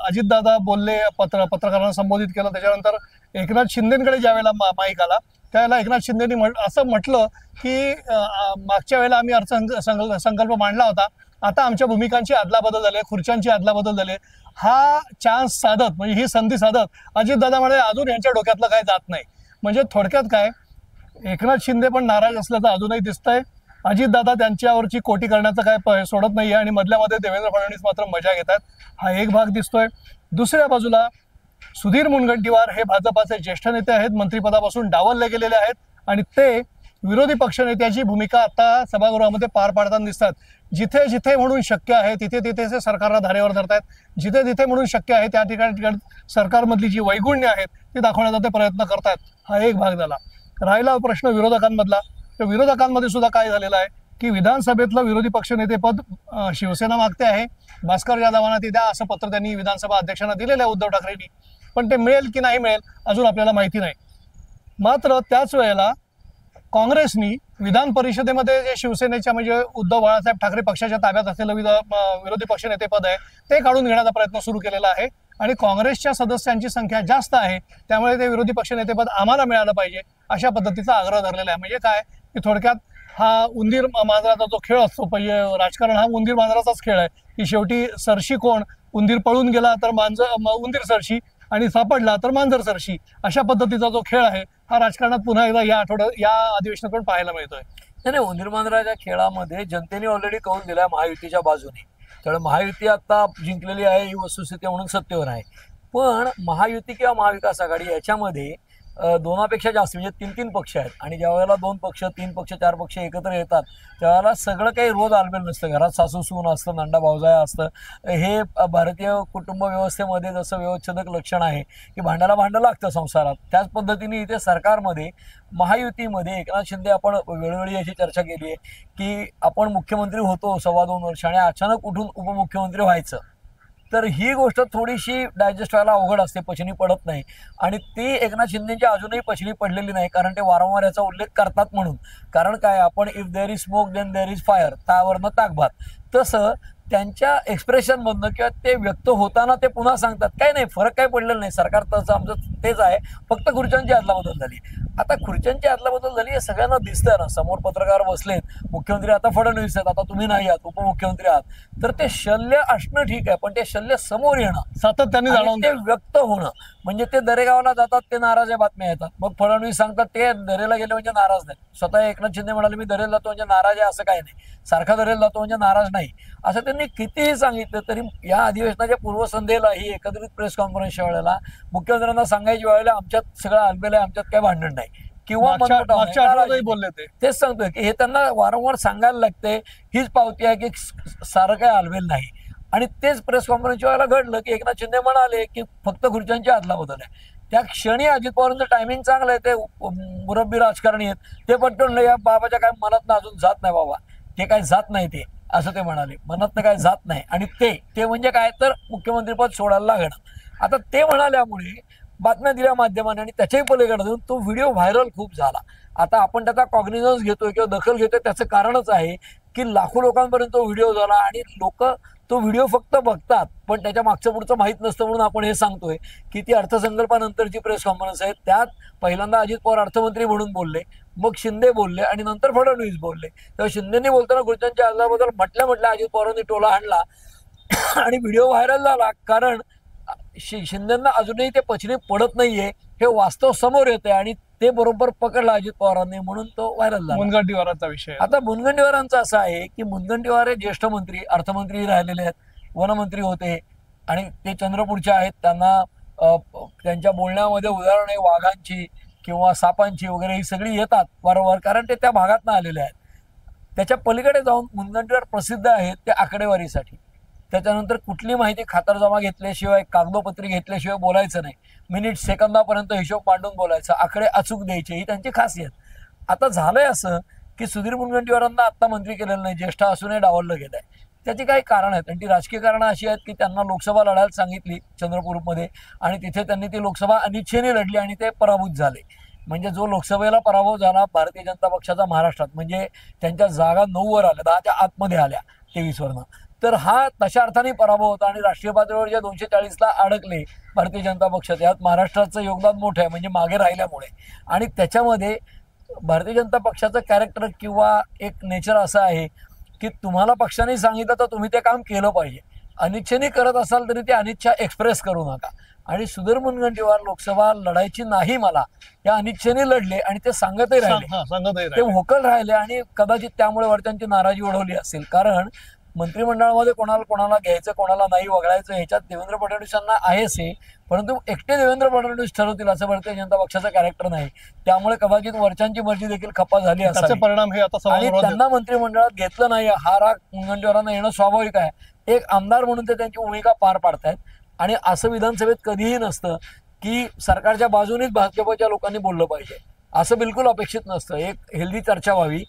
अजितदादा बोलले, पत्रकारांना संबोधित केलं, त्याच्यानंतर एकनाथ शिंदेकडे ज्या वेळेला माईक आला त्यावेळेला एकनाथ शिंदेनी असं म्हटलं की मागच्या वेळेला आम्ही अर्थसंकल्प मांडला होता, आता आमच्या भूमिकांची अदलाबदल झाली, खुर्च्यांची अदलाबदल झाली. हा चान्स साधत म्हणजे ही संधी साधत अजितदादा म्हणे अजून यांच्या डोक्यातलं काय जात नाही. म्हणजे थोडक्यात काय, एकनाथ शिंदे पण नाराज असल्याचं अजूनही दिसतंय, अजितदादा त्यांच्यावरची कोटी करण्याचं काय सोडत नाहीये आणि मधल्यामध्ये देवेंद्र फडणवीस मात्र मजा घेतात, हा एक भाग दिसतोय. दुसऱ्या बाजूला सुधीर मुनगंटीवार हे भाजपाचे ज्येष्ठ नेते आहेत, मंत्रिपदापासून डावलले गेलेले आहेत आणि ते विरोधी पक्षनेत्याची भूमिका आता सभागृहामध्ये पार पाडताना दिसतात. जिथे जिथे म्हणून शक्य आहे तिथे तिथे ते सरकारला धारेवर धरतायत, जिथे जिथे म्हणून शक्य आहे त्या ठिकाणी सरकारमधली जी वैगुण्य आहेत ती दाखवण्याचा ते प्रयत्न करतायत, हा एक भाग झाला. राहिला प्रश्न विरोधकांमधला, तर विरोधकांमध्ये सुद्धा काय झालेलं आहे की विधानसभेतलं विरोधी पक्षनेतेपद शिवसेना मागते आहे, भास्कर जाधवांना ते द्या असं पत्र त्यांनी विधानसभा अध्यक्षांना दिलेलं आहे उद्धव ठाकरेंनी, पण ते मिळेल की नाही मिळेल अजून आपल्याला माहिती नाही. मात्र त्याच वेळेला काँग्रेसनी विधान परिषदेमध्ये जे शिवसेनेच्या म्हणजे उद्धव बाळासाहेब ठाकरे पक्षाच्या ताब्यात असलेलं विरोधी पक्षनेतेपद आहे ते काढून घेण्याचा प्रयत्न सुरू केलेला आहे आणि काँग्रेसच्या सदस्यांची संख्या जास्त आहे, त्यामुळे ते विरोधी पक्षनेतेपद आम्हाला मिळालं पाहिजे अशा पद्धतीचा आग्रह धरलेला आहे. म्हणजे काय की थोडक्यात हा उंदीर मांजराचा जो खेळ असतो, पहिले राजकारण हा उंदीर मांजराचाच खेळ आहे की शेवटी सरशी कोण, उंदीर पळून गेला तर उंदीर सरशी आणि सापडला तर मांजर सरशी, अशा पद्धतीचा जो खेळ आहे हा राजकारणात पुन्हा एकदा या अधिवेशनातून पाहायला मिळतोय. नाही नाही, उंदीर मांजराच्या खेळामध्ये जनतेने ऑलरेडी कौल दिलाय महायुतीच्या बाजूने. त्यामुळे महायुती आता जिंकलेली आहे ही वस्तुस्थिती म्हणून सत्तेवर आहे. पण महायुती किंवा महाविकास आघाडी याच्यामध्ये दोनापेक्षा जास्त म्हणजे 3-3 पक्ष आहेत आणि ज्या वेळेला 2 पक्ष 3 पक्ष 4 पक्ष एकत्र येतात त्यावेळेला सगळं काही रोज आलबेल नसतं. घरात सासू सून असतं, नंदा भावजाया असतं. हे भारतीय कुटुंब व्यवस्थेमध्ये जसं व्यवस्थेचं लक्षण आहे की भांड्याला भांडं लागतं संसारात, त्याच पद्धतीने इथे सरकारमध्ये महायुतीमध्ये एकनाथ शिंदे आपण वेळोवेळी याची चर्चा केली आहे की आपण मुख्यमंत्री होतो 2.25 वर्ष आणि अचानक उठून उपमुख्यमंत्री व्हायचं, तर ही गोष्ट थोडीशी डायजेस्ट व्हायला अवघड असते, पचनी पडत नाही. आणि ती एकनाथ शिंदेची अजूनही पचनी पडलेली नाही, कारण ते वारंवार याचा उल्लेख करतात म्हणून. कारण काय, आपण if there is smoke then there is fire, त्यावरनं ताकभात, तसं त्यांच्या एक्सप्रेशनमधनं किंवा ते व्यक्त होताना ते पुन्हा सांगतात काय नाही फरक काही पडलेला नाही, सरकार तसं आमचं तेच आहे, फक्त खुर्च्यांची अदलाबदल झाली. आता खुर्च्यांची अदलाबदल झाली हे सगळ्यांना दिसतंय ना, समोर पत्रकार बसलेत, मुख्यमंत्री आता फडणवीस आहेत, आता तुम्ही नाही आहात, उपमुख्यमंत्री आहात, तर ते शल्य असणं ठीक आहे, पण ते शल्य समोर येणं, सातत्याने जाणवून ते व्यक्त होणं, म्हणजे ते दरेगावला जातात ते नाराज आहे बातम्या येतात, मग फडणवीस सांगतात ते दरेला गेले म्हणजे नाराज नाही. स्वतः एकनाथ शिंदे म्हणाले मी दरेला जातो म्हणजे नाराज आहे असं काही नाही, सारखा दरेला जातो म्हणजे नाराज नाही, असं त्यांनी कितीही सांगितलं तरी या अधिवेशनाच्या पूर्वसंध्येला ही एकत्रित प्रेस कॉन्फरन्सच्या वेळेला मुख्यमंत्र्यांना सांगायच्या वेळेला आमच्यात सगळं आलबेल आहे, आमच्यात काय भांडण नाही किंवा बोलले ते तेच सांगतोय की हे त्यांना वारंवार सांगायला लागते, हीच पावती आहे की सारं काय आलबेल नाही. आणि तेच प्रेस कॉन्फरन्सच्या वेळेला घडलं की एकनाथ शिंदे म्हणाले की फक्त खुर्च्यांची अदलाबदल आहे. त्या क्षणी अजित पवारांचं टायमिंग चांगलं आहे, ते मुरब्बी राजकारणी आहेत, ते पटकन या बाबाच्या काय मनातनं अजून जात नाही बाबा, ते काय जात नाही ते, असं ते म्हणाले, मनातनं काय जात नाही. आणि ते म्हणजे काय तर मुख्यमंत्रीपद सोडायला लागणं. आता ते म्हणाल्यामुळे बातम्या दिल्या माध्यमाने आणि त्याच्याही पलीकडे जाऊन तो व्हिडिओ व्हायरल खूप झाला. आता आपण त्याचा कॉग्निझन्स घेतोय किंवा दखल घेतोय त्याचं कारणच आहे की लाखो लोकांपर्यंत तो व्हिडिओ झाला आणि लोक तो व्हिडिओ फक्त बघतात पण त्याच्या मागचं पुढचं माहीत नसतं, म्हणून आपण हे सांगतोय की ती अर्थसंकल्पानंतरची प्रेस कॉन्फरन्स आहे, त्यात पहिल्यांदा अजित पवार अर्थमंत्री म्हणून बोलले, मग शिंदे बोलले आणि नंतर फडणवीस बोलले. तेव्हा शिंदेनी बोलताना खुर्च्यांच्या अदलाबदल म्हटल्या अजित पवारांनी टोला हाणला आणि व्हिडिओ व्हायरल झाला, कारण शिंदेना अजूनही ते पचनी पडत नाहीये हे वास्तव समोर येते आणि ते बरोबर पकडलं अजित पवारांनी, म्हणून तो व्हायरल झाला. मुनगंटीवारांचा विषय. आता मुनगंटीवारांचं असं आहे की मुनगंटीवार हे ज्येष्ठ मंत्री, अर्थमंत्री राहिलेले आहेत, वनमंत्री होते आणि ते चंद्रपूरचे आहेत, त्यांना त्यांच्या बोलण्यामध्ये उदाहरणे वाघांची किंवा सापांची वगैरे ही सगळी येतात वारंवार, कारण ते त्या भागातनं आलेले आहेत. त्याच्या पलीकडे जाऊन मुनगंटीवार प्रसिद्ध आहेत ते आकडेवारीसाठी. त्याच्यानंतर कुठली माहिती खातरजमा घेतल्याशिवाय, कागदोपत्री घेतल्याशिवाय बोलायचं नाही, मिनिट सेकंदापर्यंत हिशोब मांडून बोलायचा, आकडे अचूक द्यायचे, ही त्यांची खासियत. आता झालंय असं की सुधीर मुनगंटीवारांना आत्ता मंत्री केलेलं नाही, ज्येष्ठ असूनही डावललं गेलं आहे. त्याची काही कारण आहेत आणि ती राजकीय कारणं अशी आहेत की त्यांना लोकसभा लढायला सांगितली चंद्रपूरमध्ये आणि तिथे त्यांनी ती लोकसभा अनिच्छेने लढली आणि ते पराभूत झाले. म्हणजे जो लोकसभेला पराभव झाला भारतीय जनता पक्षाचा महाराष्ट्रात, म्हणजे त्यांच्या जागा 9 वर आल्या, 10च्या आतमध्ये आल्या 23 वरनं, तर हा तशा अर्थाने पराभव होता आणि राष्ट्रीय पातळीवर जे 240ला अडकले भारतीय जनता पक्षात, यात महाराष्ट्राचं योगदान मोठं आहे म्हणजे मागे राहिल्यामुळे. आणि त्याच्यामध्ये भारतीय जनता पक्षाचं कॅरेक्टर किंवा एक नेचर असं आहे की तुम्हाला पक्षाने सांगितलं तर तुम्ही ते काम केलं पाहिजे, अनिच्छेने करत असाल तरी ते अनिच्छा एक्सप्रेस करू नका. आणि सुधीर मुनगंटीवार लोकसभा लढायची नाही मला या अनिच्छेने लढले आणि ते सांगतही राहिले, ते व्होकल राहिले आणि कदाचित त्यामुळे वरच्यांची नाराजी ओढवली असेल. कारण मंत्रिमंडळामध्ये कोणाला घ्यायचं कोणाला नाही वगळायचं ह्याच्यात देवेंद्र फडणवीसांना आहेच हे, परंतु एकटे देवेंद्र फडणवीस ठरवतील असं भारतीय जनता पक्षाचं कॅरेक्टर नाही, त्यामुळे कदाचित वरच्यांची मर्जी देखील खप्पा झाली असावी परिणाम हे आता आणि त्यांना मंत्रिमंडळात घेतलं नाही हा राग मुनगंटीवारांना येणं स्वाभाविक आहे. एक आमदार म्हणून ते त्यांची भूमिका पार पाडतायत आणि असं विधानसभेत कधीही नसतं की सरकारच्या बाजूनेच भाजपच्या लोकांनी बोललं पाहिजे, असं बिलकुल अपेक्षित नसतं. एक हेल्दी चर्चा व्हावी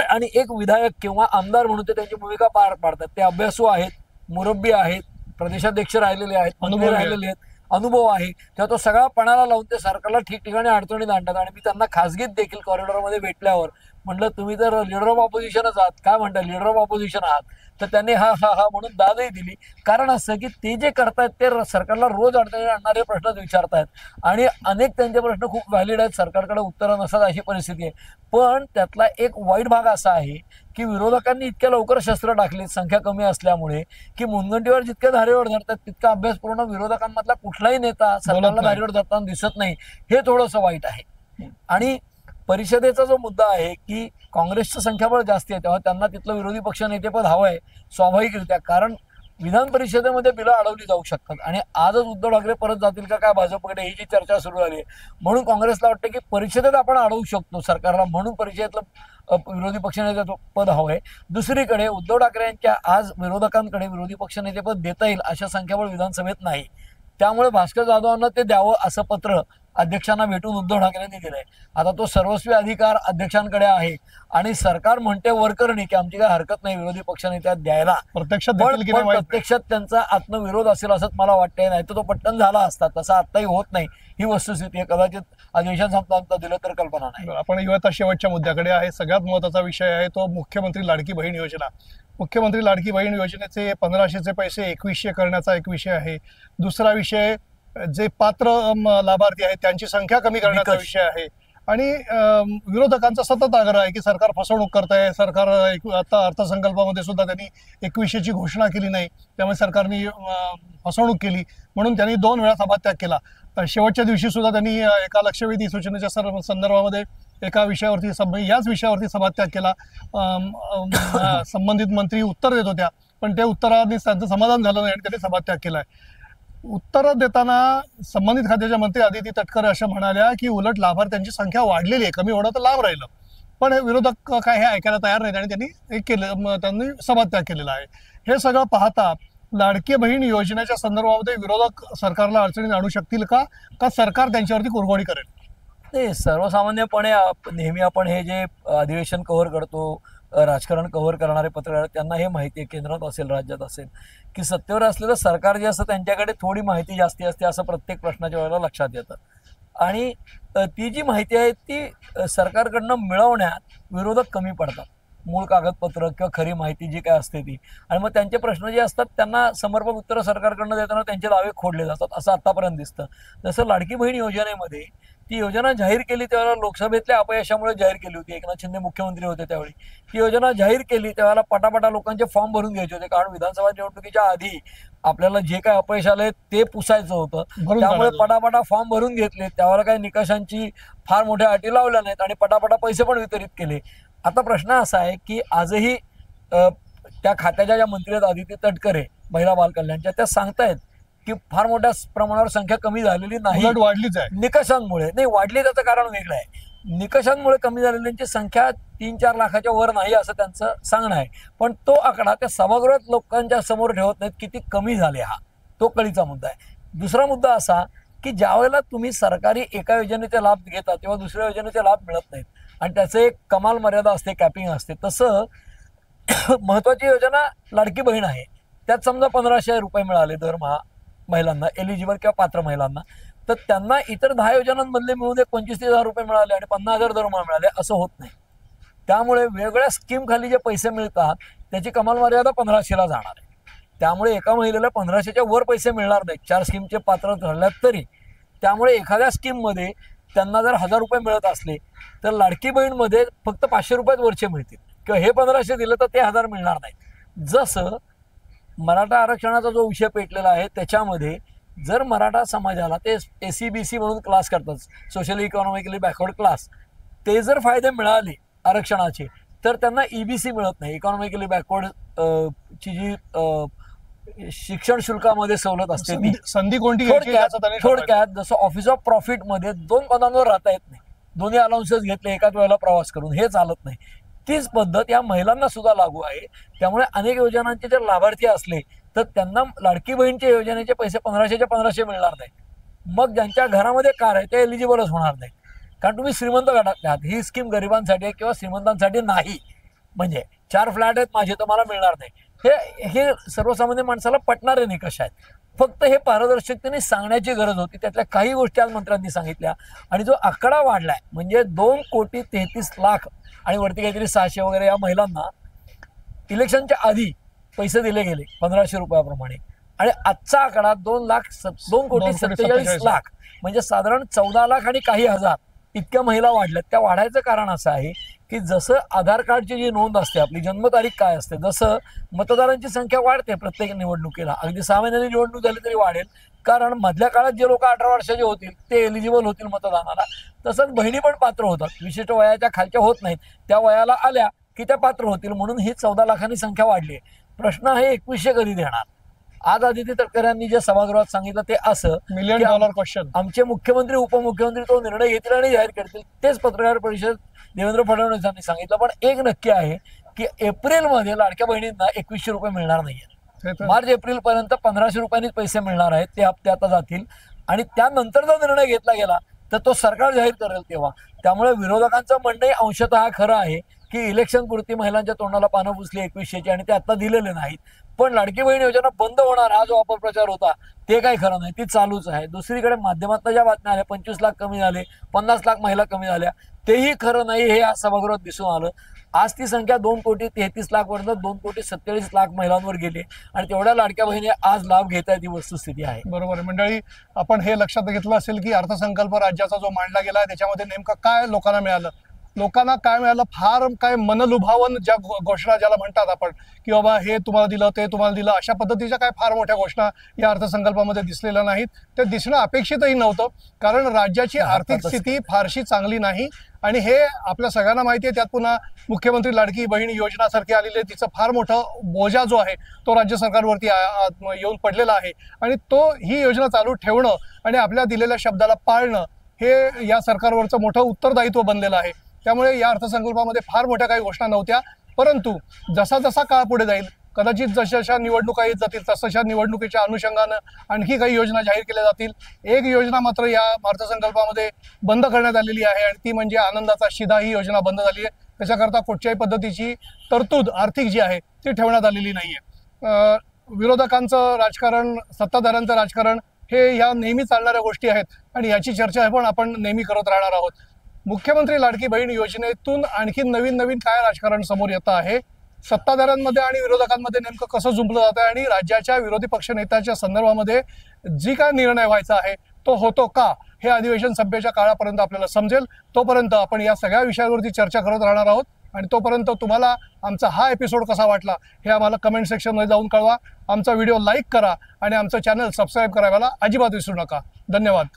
आणि एक विधायक किंवा आमदार म्हणून ते त्यांची भूमिका पार पाडतात. ते अभ्यासू आहेत, मुरब्बी आहेत, प्रदेशाध्यक्ष राहिलेले आहेत, मंत्री राहिलेले आहेत, अनुभव आहे, तेव्हा तो सगळा पणाला लावून ते सरकारला ठिकठिकाणी अडचणीत आणतात. आणि मी त्यांना खासगीत देखील कॉरिडॉरमध्ये भेटल्यावर म्हटलं तुम्ही तर लीडर ऑफ ऑपोजिशनच आहात, काय म्हणता लीडर ऑफ ऑपोजिशन आहात, तर त्यांनी हा हा हा म्हणून दादही दिली. कारण असं की ते जे करतायत ते सरकारला रोज अडचणी आणणारे प्रश्नच विचारतायत आणि अनेक त्यांचे प्रश्न खूप व्हॅलिड आहेत, सरकारकडे उत्तरं नसतात अशी परिस्थिती आहे. पण त्यातला एक वाईट भाग असा आहे की विरोधकांनी इतक्या लवकर शस्त्र टाकली संख्या कमी असल्यामुळे की मुनगंटीवर जितक्या धारेवर धरतात तितका अभ्यासपूर्ण विरोधकांमधला कुठलाही नेता सरकारला धारेवर धरताना दिसत नाही. हे थोडंसं वाईट आहे. आणि परिषदेचा जो मुद्दा आहे की काँग्रेसचं संख्याबळ जास्ती आहे तेव्हा त्यांना तिथलं विरोधी पक्ष नेतेपद हवं आहे स्वाभाविकरित्या, कारण विधान परिषदेमध्ये बिलं अडवली जाऊ शकतात आणि आजच उद्धव ठाकरे परत जातील का काय भाजपकडे ही जी चर्चा सुरू झाली आहे. म्हणून काँग्रेसला वाटतं की परिषदेत आपण अडवू शकतो सरकारला, म्हणून परिषदेतलं विरोधी पक्षनेते पद हवं आहे. दुसरीकडे उद्धव ठाकरे यांच्या आज विरोधकांकडे विरोधी पक्षनेतेपद देता येईल अशा संख्याबळ विधानसभेत नाही. त्यामुळे भास्कर जाधवांना ते द्यावं असं पत्र अध्यक्षांना भेटून उद्धव ठाकरेंनी दिलंय. आता तो सर्वस्वी अधिकार अध्यक्षांकडे आहे आणि सरकार म्हणते वरकरणी की आमची काय हरकत नाही विरोधी पक्षनेत्यात द्यायला, प्रत्यक्षात त्यांचा आत्मविरोध असेल असंच मला वाटतंय. नाही तर तो पट्टन झाला असता, तसा आत्ताही होत नाही ही वस्तुस्थिती आहे. कदाचित अधिवेशन संपता दिलं तर कल्पना नाही. आपण येऊया शेवटच्या मुद्द्याकडे. आहे सगळ्यात महत्त्वाचा विषय आहे तो मुख्यमंत्री लाडकी बहीण योजना. मुख्यमंत्री लाडकी बहीण योजनेचे 1500चे पैसे 2100 करण्याचा एक विषय आहे. दुसरा विषय जे पात्र लाभार्थी आहेत त्यांची संख्या कमी करण्याचा विषय आहे. आणि विरोधकांचा सतत आग्रह आहे की सरकार फसवणूक करत आहे. सरकार आता अर्थसंकल्पामध्ये सुद्धा त्यांनी 2100ची घोषणा केली नाही, त्यामुळे सरकारने फसवणूक केली म्हणून त्यांनी 2 वेळा सभात्याग केला. शेवटच्या दिवशी सुद्धा त्यांनी एका लक्षवेधी सूचनेच्या संदर्भामध्ये एका विषयावरती याच विषयावरती सभात्याग केला. संबंधित मंत्री उत्तर देत होत्या पण त्या उत्तराने त्यांचं समाधान झालं नाही आणि त्यांनी सभात्याग केलाय. उत्तर देताना संबंधित खात्याच्या मंत्री अदिती तटकरे अशा म्हणाल्या की उलट लाभार्थ्यांची संख्या वाढलेली आहे, कमी होणं तर लांब राहिलं. पण विरोधक काय हे ऐकायला तयार नाहीत आणि त्यांनी सभात्याग केलेला आहे. हे सगळं पाहता लाडकी बहीण योजनेच्या संदर्भामध्ये विरोधक सरकारला अडचणीत आणू शकतील का सरकार त्यांच्यावरती कुरघोडी करेल? नाही, सर्वसामान्यपणे नेहमी आपण हे जे अधिवेशन कव्हर करतो, राजकारण कव्हर करणारे पत्रकार त्यांना हे माहिती आहे, केंद्रात असेल राज्यात असेल, की सत्तेवर असलेलं सरकार जे असतं त्यांच्याकडे थोडी माहिती जास्ती असते असं प्रत्येक प्रश्नाच्या वेळेला लक्षात येतं. आणि ती जी माहिती आहे ती सरकारकडनं मिळवण्यात विरोधक कमी पडतात. मूळ कागदपत्र किंवा खरी माहिती जी काय असते ती, आणि मग त्यांचे प्रश्न जे असतात त्यांना समर्पक उत्तरं सरकारकडनं देताना त्यांचे दावे खोडले जातात असं आतापर्यंत दिसतं. जसं लाडकी बहीण योजनेमध्ये ती योजना जाहीर केली तेव्हा लोकसभेतल्या अपयशामुळे जाहीर केली होती, एकनाथ शिंदे मुख्यमंत्री होते त्यावेळी. ती योजना जाहीर केली त्यावेळेला पटापटा लोकांचे फॉर्म भरून घ्यायचे होते, कारण विधानसभा निवडणुकीच्या आधी आपल्याला जे काय अपयश आले ते पुसायचं होतं. त्यामुळे पटापटा फॉर्म भरून घेतले, त्यावेळेला काही निकषांची फार मोठ्या अटी लावल्या नाहीत आणि पटापटा पैसे पण वितरित केले. आता प्रश्न असा आहे की आजही त्या खात्याच्या ज्या मंत्री आहेत अदिती तटकरे महिला बाल कल्याणच्या, त्या सांगतायत की फार मोठ्या प्रमाणावर संख्या कमी झालेली नाही, वाढलीच आहे निकषांमुळे. नाही, वाढली त्याचं कारण वेगळं आहे. निकषांमुळे कमी झालेल्यांची संख्या 3-4 लाखाच्या वर नाही असं त्यांचं सांगणं आहे. पण तो आकडा त्या सभागृहात लोकांच्या समोर ठेवत नाहीत किती कमी झाले, हा तो कळीचा मुद्दा आहे. दुसरा मुद्दा असा की ज्या वेळेला तुम्ही सरकारी एका योजनेचे लाभ घेता तेव्हा दुसऱ्या योजनेचे लाभ मिळत नाहीत आणि त्याचं एक कमाल मर्यादा असते, कॅपिंग असते. तसं महत्वाची योजना लाडकी बहीण आहे, त्यात समजा 1500 रुपये मिळाले दरमहा महिलांना, एलिजिबल किंवा पात्र महिलांना, तर त्यांना इतर 10 योजनांमधले मिळून 25-30 रुपये मिळाले आणि 50,000 दरमहा मिळाले असं होत नाही. त्यामुळे वेगवेगळ्या स्कीम खाली जे पैसे मिळतात त्याची कमाल मर्यादा 1500ला जाणार आहे. त्यामुळे एका महिलेला 1500च्या वर पैसे मिळणार नाहीत 4 स्कीमचे पात्र ठरल्यात तरी. त्यामुळे एखाद्या स्कीममध्ये त्यांना जर 1000 रुपये मिळत असले तर लाडकी बहीणमध्ये फक्त 500 रुपयात वरचे मिळतील, किंवा हे 1500 दिलं तर ते 1000 मिळणार नाहीत. जसं मराठा आरक्षणाचा जो विषय पेटलेला आहे त्याच्यामध्ये जर मराठा समाजाला ते SC-BC म्हणून क्लास करतात, सोशली इकॉनॉमिकली बॅकवर्ड क्लास, ते जर फायदे मिळाले आरक्षणाचे तर त्यांना EBC मिळत नाही, इकॉनॉमिकली बॅकवर्ड ची जी शिक्षण शुल्कामध्ये सवलत असते ती. संधी कोणती? थोडक्यात जसं ऑफिस ऑफ प्रॉफिट मध्ये 2 पदांवर राहता येत नाही, दोन्ही अलाउन्सेस घेतले एकाच वेळेला प्रवास करून, हे चालत नाही. तीच पद्धत या महिलांना सुद्धा लागू आहे. त्यामुळे अनेक योजनांचे जर लाभार्थी असले तर त्यांना लाडकी बहीणच्या योजनेचे पैसे 1500च्या 1500 मिळणार नाहीत. मग ज्यांच्या घरामध्ये कार आहे ते एलिजिबलच होणार नाहीत, कारण तुम्ही श्रीमंत गटात आहात. ही स्कीम गरिबांसाठी आहे किंवा श्रीमंतांसाठी नाही. म्हणजे 4 फ्लॅट आहेत माझे तर मला मिळणार नाही, हे सर्वसामान्य माणसाला पटणारे निकष आहेत. फक्त हे पारदर्शकतेने सांगण्याची गरज होती. त्यातल्या काही गोष्टी आज मंत्र्यांनी सांगितल्या आणि जो आकडा वाढलाय म्हणजे 2,33,00,000 आणि वरती काहीतरी 600 वगैरे या महिलांना इलेक्शनच्या आधी पैसे दिले गेले 1500 रुपयाप्रमाणे. आणि आजचा आकडा 2,47,00,000 म्हणजे साधारण 14 लाख आणि काही हजार इतक्या महिला वाढल्यात. त्या वाढायचं कारण असं आहे की जसं आधार कार्डची जी नोंद असते, आपली जन्मतारीख काय असते, जसं मतदारांची संख्या वाढते प्रत्येक निवडणुकीला, अगदी 6 महिन्यांनी निवडणूक झाली तरी वाढेल, कारण मधल्या काळात जे लोक 18 वर्षाचे होतील ते एलिजिबल होतील मतदानाला. तसंच बहिणी पण पात्र होतात, विशिष्ट वयाच्या खालच्या होत नाहीत, त्या वयाला आल्या की त्या पात्र होतील, म्हणून ही 14 लाखांनी संख्या वाढली आहे. प्रश्न आहे 2100 कधी देणार. आज आदित्य तटकरे यांनी जे सभागृहात सांगितलं ते असं $1 मिलियन क्वेश्चन. आमचे मुख्यमंत्री उपमुख्यमंत्री तो निर्णय घेतील आणि जाहीर करतील. तेच पत्रकार परिषद देवेंद्र फडणवीस यांनी सांगितलं. पण एक नक्की आहे की एप्रिलमध्ये लाडक्या बहिणींना 2100 रुपये मिळणार नाहीये. मार्च एप्रिल पर्यंत 1500 रुपयांनीच पैसे मिळणार आहेत, ते हप्ते आता जातील. आणि त्यानंतर जो निर्णय घेतला गेला तर तो सरकार जाहीर करेल तेव्हा. त्यामुळे विरोधकांचं म्हणणं अंशतः खरं आहे की इलेक्शन पुरती महिलांच्या तोंडाला पानं पुसली 2100ची आणि ते आता दिलेले नाहीत. पण लाडकी बहीण योजना बंद होणार हा जो अपप्रचार होता ते काही खरं नाही, ती चालूच आहे. दुसरीकडे माध्यमातल्या ज्या बातम्या आल्या 25 लाख कमी झाले, 50 लाख महिला कमी झाल्या, तेही खरं नाही हे आज सभागृहात दिसून आलं. आज ती संख्या 2,33,00,000 वरून 2,47,00,000 महिलांवर गेली आणि तेवढ्या लाडक्या बहिणी आज लाभ घेत आहेत, ही वस्तुस्थिती आहे. बरोबर आहे मंडळी. आपण हे लक्षात घेतलं असेल की अर्थसंकल्प राज्याचा जो मांडला गेला त्याच्यामध्ये नेमकं काय लोकांना मिळालं. लोकांना काय मिळालं, फार काय मनलुभावन ज्या घोषणा ज्याला म्हणतात आपण की बाबा हे तुम्हाला दिलं ते तुम्हाला दिलं, अशा पद्धतीच्या काय फार मोठ्या घोषणा या अर्थसंकल्पामध्ये दिसलेल्या नाहीत. ते दिसणं अपेक्षितही नव्हतं, कारण राज्याची आर्थिक स्थिती फारशी चांगली नाही. आणि हे आपल्या सगळ्यांना माहिती आहे. त्यात पुन्हा मुख्यमंत्री लाडकी बहीण योजनासारखी आलेली आहे, तिचं फार मोठं बोजा जो आहे तो राज्य सरकारवरती येऊन पडलेला आहे. आणि ही योजना चालू ठेवणं आणि आपल्या दिलेल्या शब्दाला पाळणं हे या सरकारवरचं मोठं उत्तरदायित्व बनलेलं आहे. त्यामुळे या अर्थसंकल्पामध्ये फार मोठ्या काही घोषणा नव्हत्या. परंतु जसा जसा काळ पुढे जाईल, कदाचित जशा निवडणुका येत जातील तसशा निवडणुकीच्या अनुषंगानं आणखी काही योजना जाहीर केल्या जातील. एक योजना मात्र या अर्थसंकल्पामध्ये बंद करण्यात आलेली आहे आणि ती म्हणजे आनंदाचा शिधा. ही योजना बंद झाली आहे, त्याच्याकरता कुठच्याही पद्धतीची तरतूद आर्थिक जी आहे ती ठेवण्यात आलेली नाहीये. विरोधकांचं राजकारण, सत्ताधाऱ्यांचं राजकारण हे ह्या नेहमी चालणाऱ्या गोष्टी आहेत आणि याची चर्चा पण आपण नेहमी करत राहणार आहोत. मुख्यमंत्री लाडकी बहीण योजनेतून आणखी नवीन काय राजकारण समोर येतं आहे, सत्ताधाऱ्यांमध्ये आणि विरोधकांमध्ये नेमकं कसं जुंपलं जातं आणि राज्याच्या विरोधी पक्ष नेत्याच्या संदर्भामध्ये जी काय निर्णय व्हायचा आहे तो होतो का, हे अधिवेशन संपेच्या काळापर्यंत आपल्याला समजेल. तोपर्यंत आपण या सगळ्या विषयांवरती चर्चा करत राहणार आहोत आणि तोपर्यंत तुम्हाला आमचा हा एपिसोड कसा वाटला हे आम्हाला कमेंट सेक्शनमध्ये जाऊन कळवा. आमचा व्हिडिओ लाईक करा आणि आमचं चॅनल सबस्क्राईब करायला अजिबात विसरू नका. धन्यवाद.